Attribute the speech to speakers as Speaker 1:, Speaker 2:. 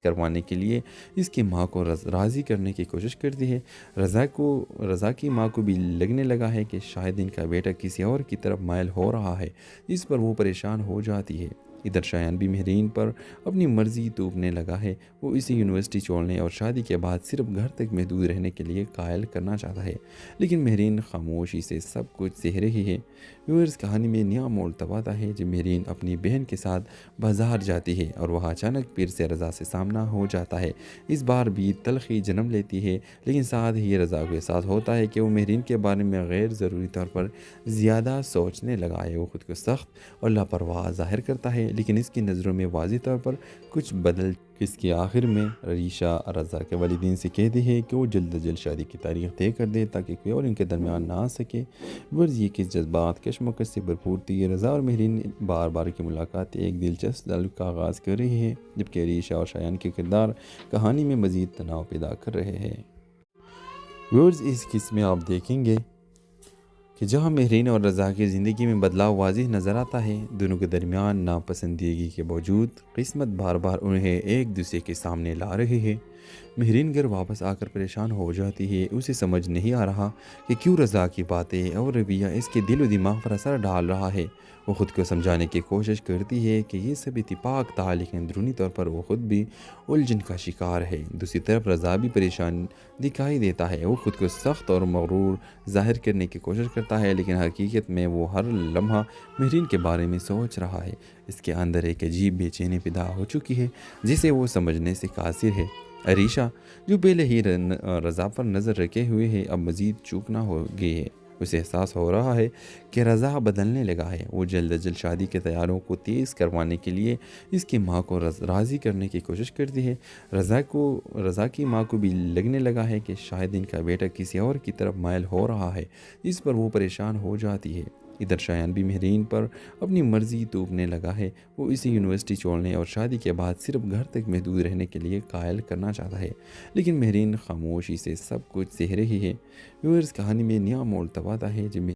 Speaker 1: کروانے کے لیے اس کی ماں کو راضی کرنے کی کوشش کرتی ہے۔ رضا کی ماں کو بھی لگنے لگا ہے کہ شاید ان کا بیٹا کسی اور کی طرف مائل ہو رہا ہے، جس پر وہ پریشان ہو جاتی ہے۔ ادھر شایان بھی مہرین پر اپنی مرضی توپنے لگا ہے۔ وہ اسے یونیورسٹی چھوڑنے اور شادی کے بعد صرف گھر تک محدود رہنے کے لیے قائل کرنا چاہتا ہے، لیکن مہرین خاموشی سے سب کچھ سہ رہی ہے۔ ویورز کہانی میں نیا موڑ تب آتا ہے جب مہرین اپنی بہن کے ساتھ بازار جاتی ہے اور وہاں اچانک پیر سے رضا سے سامنا ہو جاتا ہے۔ اس بار بھی تلخی جنم لیتی ہے، لیکن ساتھ ہی رضا کو احساس ہوتا ہے کہ وہ مہرین کے بارے میں غیر ضروری طور پر زیادہ سوچنے لگا ہے۔ وہ خود کو سخت اور لاپرواہ ظاہر کرتا ہے، لیکن اس کی نظروں میں واضح طور پر کچھ بدل اس کے آخر میں ریشا رضا کے والدین سے کہتی ہے کہ وہ جلد از جلد شادی کی تاریخ طے کر دے تاکہ کوئی اور ان کے درمیان نہ آ سکے۔ ورز یہ کہ جذبات کشمکش سے بھرپور تھی۔ رضا اور مہرین بار بار کی ملاقات ایک دلچسپ تعلق کا آغاز کر رہی ہے، جبکہ ریشا اور شایان کے کردار کہانی میں مزید تناؤ پیدا کر رہے ہیں۔ ورز اس قسم میں آپ دیکھیں گے کہ جہاں مہرین اور رضا کی زندگی میں بدلاؤ واضح نظر آتا ہے، دونوں کے درمیان ناپسندیدگی کے باوجود قسمت بار بار انہیں ایک دوسرے کے سامنے لا رہی ہے۔ مہرین گھر واپس آ کر پریشان ہو جاتی ہے۔ اسے سمجھ نہیں آ رہا کہ کیوں رضا کی باتیں اور رویہ اس کے دل و دماغ پر اثر ڈال رہا ہے۔ وہ خود کو سمجھانے کی کوشش کرتی ہے کہ یہ سب اتفاق تھا، لیکن اندرونی طور پر وہ خود بھی الجھن کا شکار ہے۔ دوسری طرف رضا بھی پریشان دکھائی دیتا ہے۔ وہ خود کو سخت اور مغرور ظاہر کرنے کی کوشش کرتا ہے، لیکن حقیقت میں وہ ہر لمحہ مہرین کے بارے میں سوچ رہا ہے۔ اس کے اندر ایک عجیب بے چینی پیدا ہو چکی ہے جسے وہ سمجھنے سے قاصر ہے۔ ریشا جو پہلے ہی رضا پر نظر رکھے ہوئے ہے، اب مزید چوکنا ہو گئی ہے۔ اسے احساس ہو رہا ہے کہ رضا بدلنے لگا ہے۔ وہ جلد از جلد شادی کے تیاریوں کو تیز کروانے کے لیے اس کی ماں کو راضی کرنے کی کوشش کرتی ہے۔ رضا کی ماں کو بھی لگنے لگا ہے کہ شاید ان کا بیٹا کسی اور کی طرف مائل ہو رہا ہے، جس پر وہ پریشان ہو جاتی ہے۔ ادھر شایان بھی مہرین پر اپنی مرضی توپنے لگا ہے۔ وہ اسے یونیورسٹی چھوڑنے اور شادی کے بعد صرف گھر تک محدود رہنے کے لیے قائل کرنا چاہتا ہے، لیکن مہرین خاموشی سے سب کچھ سہ رہی ہے۔ ویورز کہانی میں نیا موڑ تب آتا ہے جب